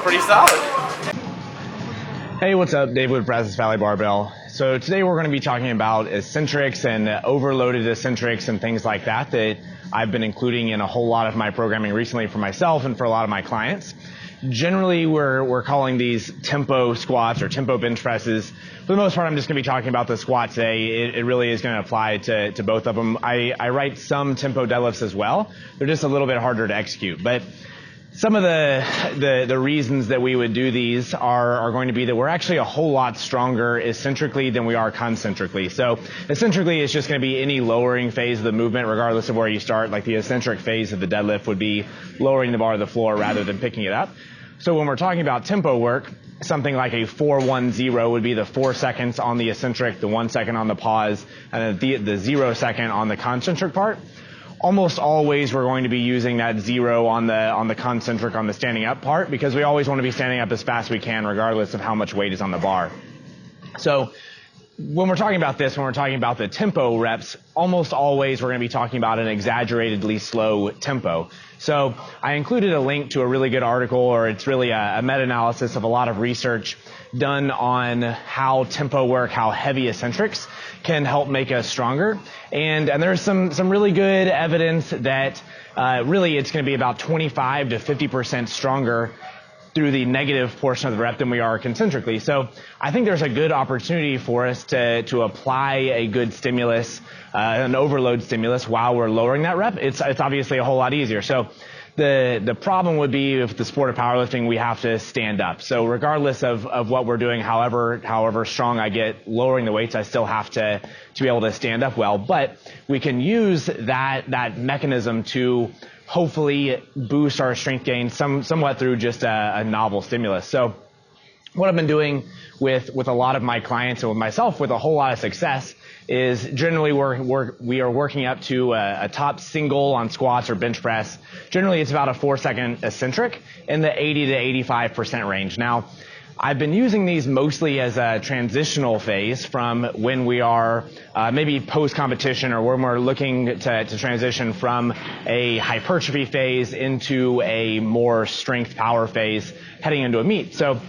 pretty solid. Hey, what's up? Dave with Brazos Valley Barbell. So today we're going to be talking about eccentrics and overloaded eccentrics and things like that I've been including in a whole lot of my programming recently for myself and for a lot of my clients. Generally, we're calling these tempo squats or tempo bench presses. For the most part, I'm just going to be talking about the squat today. It really is going to apply to both of them. I write some tempo deadlifts as well. They're just a little bit harder to execute. But some of the reasons that we would do these are going to be that we're actually a whole lot stronger eccentrically than we are concentrically. So eccentrically is just going to be any lowering phase of the movement regardless of where you start. Like the eccentric phase of the deadlift would be lowering the bar to the floor rather than picking it up. So when we're talking about tempo work, something like a 4-1-0 would be the 4 seconds on the eccentric, the 1 second on the pause, and the 0 second on the concentric part. Almost always we're going to be using that 0 on the concentric on the standing up part because we always want to be standing up as fast as we can regardless of how much weight is on the bar. So when we're talking about this, when we're talking about the tempo reps, almost always we're going to be talking about an exaggeratedly slow tempo. So I included a link to a really good article, or it's really a meta-analysis of a lot of research done on how tempo work, how heavy eccentrics can help make us stronger. And there's some really good evidence that really it's going to be about 25 to 50% stronger through the negative portion of the rep than we are concentrically. So I think there's a good opportunity for us to apply a good stimulus, an overload stimulus while we're lowering that rep. It's obviously a whole lot easier. So the problem would be if the sport of powerlifting, we have to stand up. So regardless of what we're doing, however strong I get lowering the weights, I still have to be able to stand up well. But we can use that mechanism to hopefully boost our strength gain somewhat through just a novel stimulus. So what I've been doing with a lot of my clients and with myself with a whole lot of success is generally we are working up to a top single on squats or bench press. Generally it's about a 4-second eccentric in the 80 to 85% range. Now, I've been using these mostly as a transitional phase from when we are maybe post-competition or when we're looking to transition from a hypertrophy phase into a more strength power phase heading into a meet. So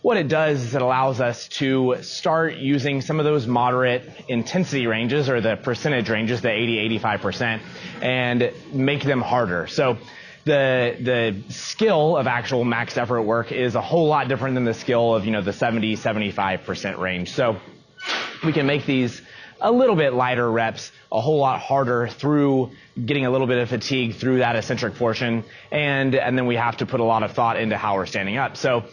what it does is it allows us to start using some of those moderate intensity ranges or the percentage ranges, the 80, 85%, and make them harder. So the skill of actual max effort work is a whole lot different than the skill of, the 70, 75% range. So we can make these a little bit lighter reps, a whole lot harder through getting a little bit of fatigue through that eccentric portion. And then we have to put a lot of thought into how we're standing up. So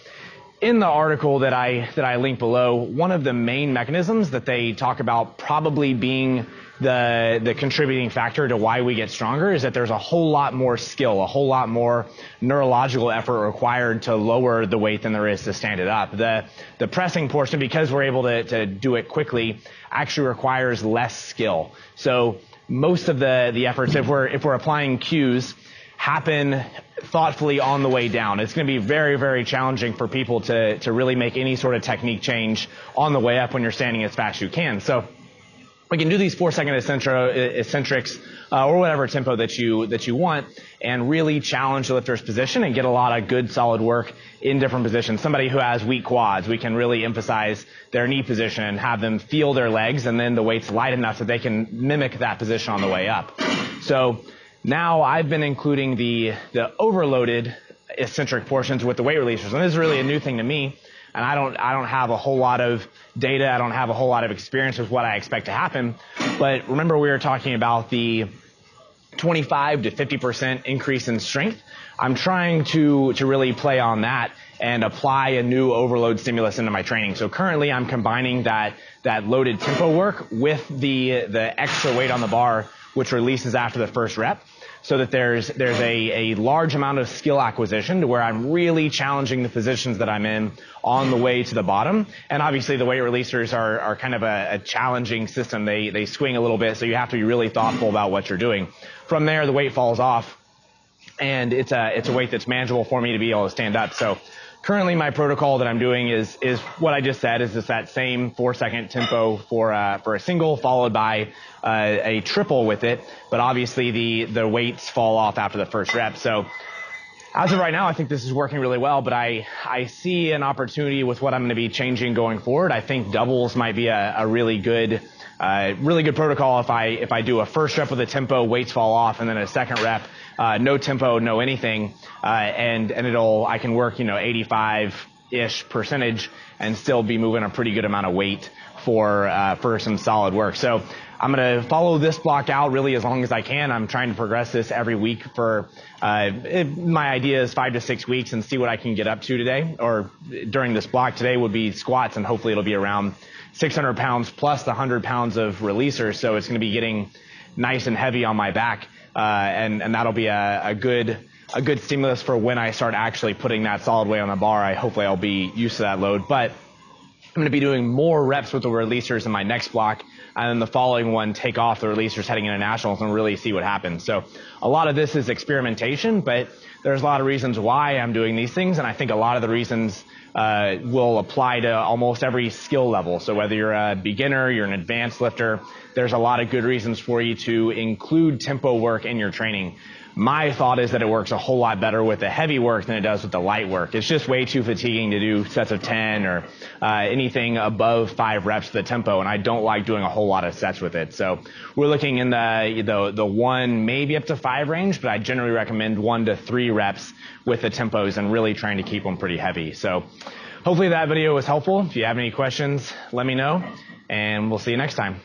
in the article that I link below, one of the main mechanisms that they talk about probably being the contributing factor to why we get stronger is that there's a whole lot more skill, a whole lot more neurological effort required to lower the weight than there is to stand it up. The pressing portion, because we're able to do it quickly, actually requires less skill. So most of the efforts, if we're applying cues, happen thoughtfully on the way down. It's going to be very, very challenging for people to really make any sort of technique change on the way up when you're standing as fast as you can. So we can do these 4-second eccentrics or whatever tempo that you want and really challenge the lifter's position and get a lot of good solid work in different positions. Somebody who has weak quads, we can really emphasize their knee position and have them feel their legs, and then the weight's light enough that they can mimic that position on the way up. So now I've been including the overloaded eccentric portions with the weight releasers, and this is really a new thing to me. And I don't have a whole lot of data. I don't have a whole lot of experience with what I expect to happen. But remember, we were talking about the 25 to 50% increase in strength. I'm trying to really play on that and apply a new overload stimulus into my training. So currently I'm combining that loaded tempo work with the extra weight on the bar, which releases after the first rep, so that there's a large amount of skill acquisition to where I'm really challenging the positions that I'm in on the way to the bottom. And obviously the weight releasers are kind of a challenging system. They swing a little bit, so you have to be really thoughtful about what you're doing. From there, the weight falls off, and it's a weight that's manageable for me to be able to stand up. So currently my protocol that I'm doing is what I just said, is just that same 4-second tempo for a single followed by a triple with it. But obviously the weights fall off after the first rep. So As of right now, I think this is working really well, but I see an opportunity with what I'm going to be changing going forward. I think doubles might be a really good protocol if I do a first rep with a tempo, weights fall off, and then a second rep, no tempo, no anything, and I can work 85-ish percentage and still be moving a pretty good amount of weight for some solid work. So I'm going to follow this block out really as long as I can. I'm trying to progress this every week for, my idea is 5 to 6 weeks and see what I can get up to today or during this block. Today would be squats, and hopefully it'll be around 600 pounds plus the 100 pounds of releasers. So it's going to be getting nice and heavy on my back. And that'll be a good stimulus for when I start actually putting that solid weight on the bar. Hopefully I'll be used to that load, but I'm going to be doing more reps with the releasers in my next block, and then the following one, take off the releasers heading into nationals and really see what happens. So a lot of this is experimentation, but there's a lot of reasons why I'm doing these things, and I think a lot of the reasons will apply to almost every skill level. So whether you're a beginner, you're an advanced lifter, there's a lot of good reasons for you to include tempo work in your training. My thought is that it works a whole lot better with the heavy work than it does with the light work. It's just way too fatiguing to do sets of 10 or anything above 5 reps of the tempo, and I don't like doing a whole lot of sets with it. So we're looking in the 1, maybe up to 5 range, but I generally recommend 1 to 3 reps with the tempos and really trying to keep them pretty heavy. So hopefully that video was helpful. If you have any questions, let me know, and we'll see you next time.